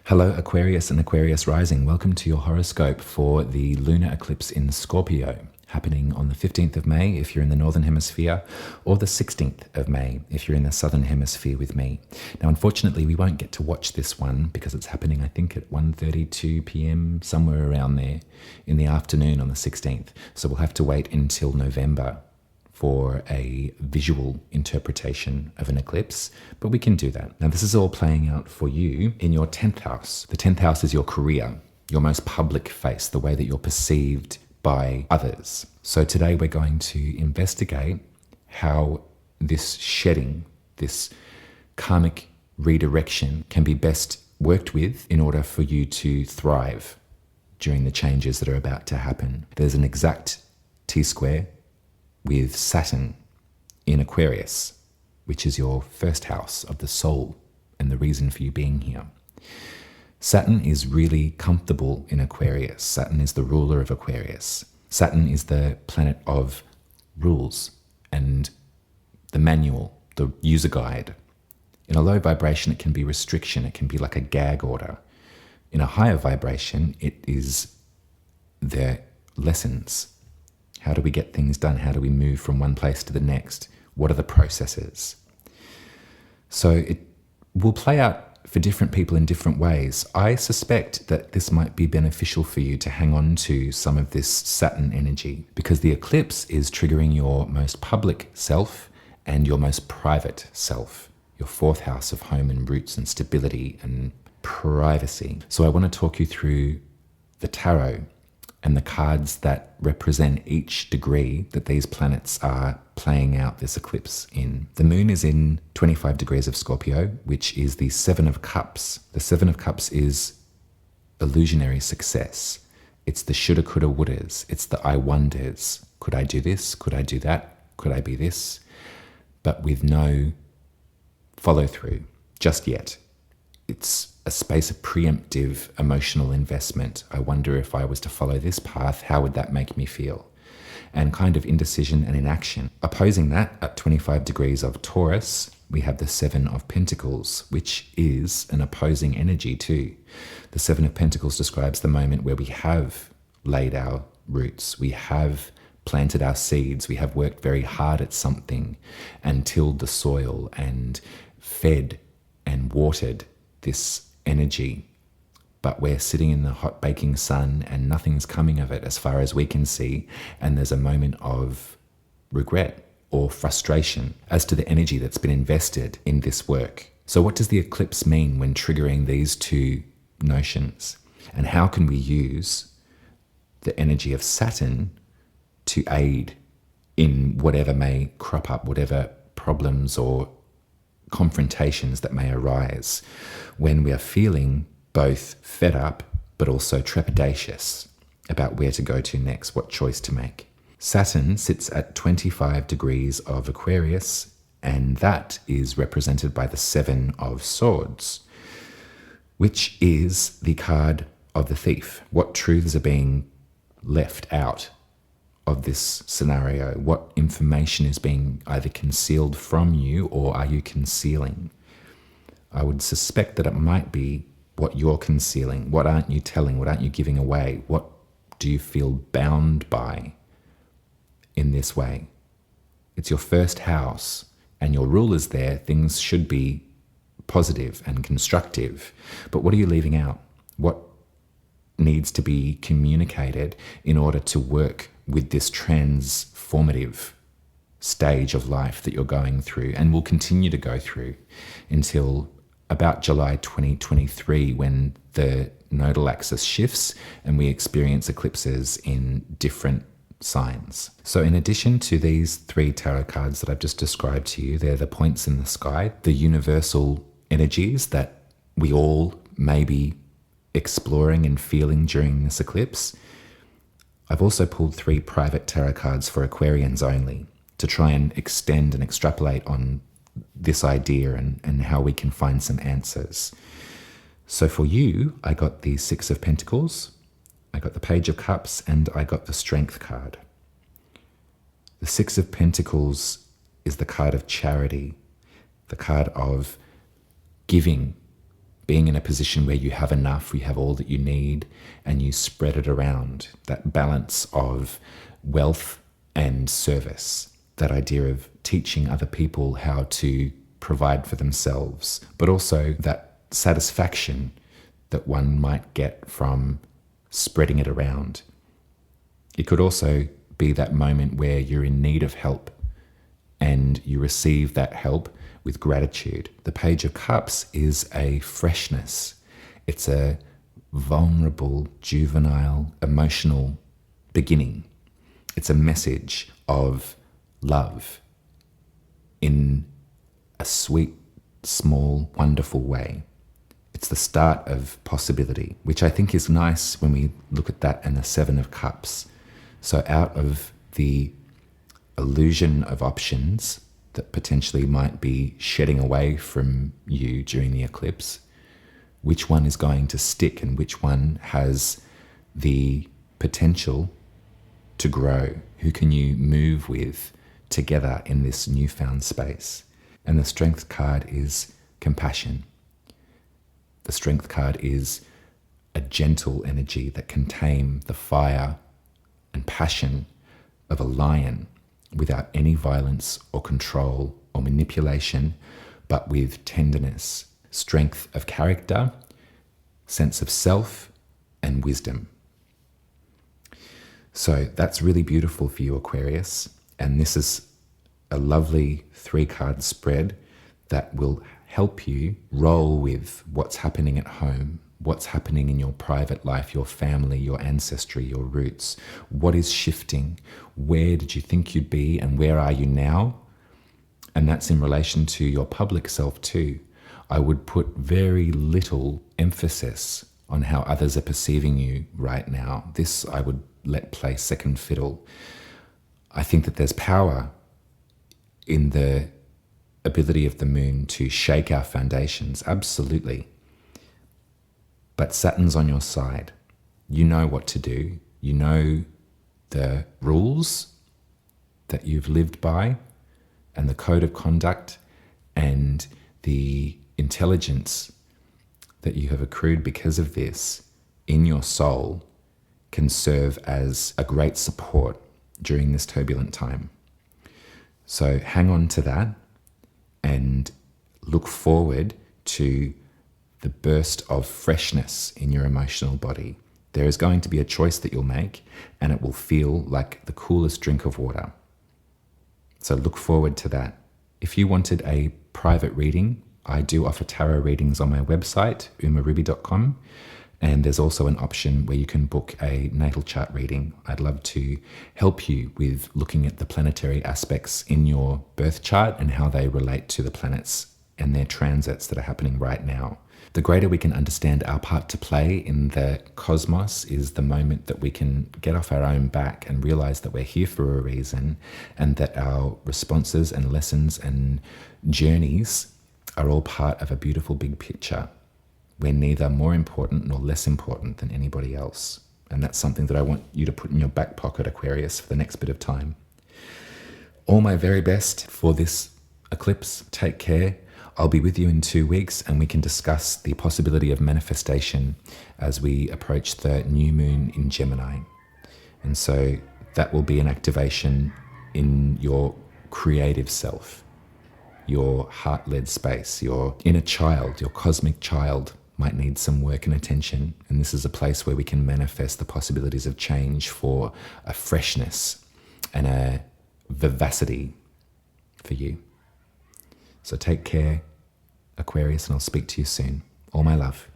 Hello Aquarius and Aquarius rising, welcome to your horoscope for the lunar eclipse in Scorpio, happening on the 15th of May if you're in the Northern Hemisphere, or the 16th of May if you're in the Southern Hemisphere with me. Now unfortunately we won't get to watch this one because it's happening I think at 1:32 p.m, somewhere around there in the afternoon on the 16th, so we'll have to wait until November for a visual interpretation of an eclipse, but we can do that. Now this is all playing out for you in your 10th house. The 10th house is your career, your most public face, the way that you're perceived by others. So today we're going to investigate how this shedding, this karmic redirection can be best worked with in order for you to thrive during the changes that are about to happen. There's an exact T-square with Saturn in Aquarius, which is your first house of the soul and the reason for you being here. Saturn is really comfortable in Aquarius. Saturn is the ruler of Aquarius. Saturn is the planet of rules and the manual, the user guide. In a low vibration, it can be restriction. It can be like a gag order. In a higher vibration, it is the lessons. How do we get things done? How do we move from one place to the next? What are the processes? So it will play out for different people in different ways. I suspect that this might be beneficial for you to hang on to some of this Saturn energy because the eclipse is triggering your most public self and your most private self, your fourth house of home and roots and stability and privacy. So I want to talk you through the tarot and the cards that represent each degree that these planets are playing out this eclipse in. The moon is in 25 degrees of Scorpio, which is the Seven of Cups. The Seven of Cups is illusionary success. It's the shoulda, coulda, wouldas. It's the I wonders. Could I do this? Could I do that? Could I be this? But with no follow through just yet. It's a space of preemptive emotional investment. I wonder if I was to follow this path, how would that make me feel? And kind of indecision and inaction. Opposing that, at 25 degrees of Taurus, we have the Seven of Pentacles, which is an opposing energy too. The Seven of Pentacles describes the moment where we have laid our roots, we have planted our seeds, we have worked very hard at something and tilled the soil and fed and watered this energy, but we're sitting in the hot baking sun and nothing's coming of it as far as we can see, and there's a moment of regret or frustration as to the energy that's been invested in this work. So what does the eclipse mean when triggering these two notions? And how can we use the energy of Saturn to aid in whatever may crop up, whatever problems or confrontations that may arise when we are feeling both fed up but also trepidatious about where to go to next, what choice to make. Saturn sits at 25 degrees of Aquarius, and that is represented by the Seven of Swords, which is the card of the thief. What truths are being left out of this scenario? What information is being either concealed from you or are you concealing? I would suspect that it might be what you're concealing. What aren't you telling? What aren't you giving away? What do you feel bound by in this way? It's your first house and your ruler's there. Things should be positive and constructive, but what are you leaving out? What needs to be communicated in order to work with this transformative stage of life that you're going through and will continue to go through until about July 2023, when the nodal axis shifts and we experience eclipses in different signs. So in addition to these three tarot cards that I've just described to you, they're the points in the sky, the universal energies that we all may be exploring and feeling during this eclipse. I've also pulled three private tarot cards for Aquarians only to try and extend and extrapolate on this idea and how we can find some answers. So for you, I got the Six of Pentacles, I got the Page of Cups, and I got the Strength card. The Six of Pentacles is the card of charity, the card of giving being in a position where you have enough, you have all that you need, and you spread it around. That balance of wealth and service, that idea of teaching other people how to provide for themselves, but also that satisfaction that one might get from spreading it around. It could also be that moment where you're in need of help and you receive that help with gratitude. The Page of Cups is a freshness. It's a vulnerable, juvenile, emotional beginning. It's a message of love in a sweet, small, wonderful way. It's the start of possibility, which I think is nice when we look at that and the Seven of Cups. So out of the illusion of options that potentially might be shedding away from you during the eclipse, which one is going to stick and which one has the potential to grow? Who can you move with together in this newfound space? And the Strength card is compassion. The Strength card is a gentle energy that can tame the fire and passion of a lion without any violence or control or manipulation, but with tenderness, strength of character, sense of self, and wisdom. So that's really beautiful for you, Aquarius. And this is a lovely 3-card spread that will help you roll with what's happening at home, what's happening in your private life, your family, your ancestry, your roots. What is shifting? Where did you think you'd be and where are you now? And that's in relation to your public self too. I would put very little emphasis on how others are perceiving you right now. This I would let play second fiddle. I think that there's power in the ability of the moon to shake our foundations, absolutely. But Saturn's on your side. You know what to do. You know the rules that you've lived by and the code of conduct and the intelligence that you have accrued because of this in your soul can serve as a great support during this turbulent time. So hang on to that and look forward to the burst of freshness in your emotional body. There is going to be a choice that you'll make and it will feel like the coolest drink of water. So look forward to that. If you wanted a private reading, I do offer tarot readings on my website, umaruby.com. And there's also an option where you can book a natal chart reading. I'd love to help you with looking at the planetary aspects in your birth chart and how they relate to the planets and their transits that are happening right now. The greater we can understand our part to play in the cosmos is the moment that we can get off our own back and realize that we're here for a reason and that our responses and lessons and journeys are all part of a beautiful big picture. We're neither more important nor less important than anybody else. And that's something that I want you to put in your back pocket, Aquarius, for the next bit of time. All my very best for this eclipse. Take care. I'll be with you in 2 weeks and we can discuss the possibility of manifestation as we approach the new moon in Gemini. And so that will be an activation in your creative self, your heart-led space, your inner child, your cosmic child might need some work and attention. And this is a place where we can manifest the possibilities of change for a freshness and a vivacity for you. So take care, Aquarius, and I'll speak to you soon. All my love.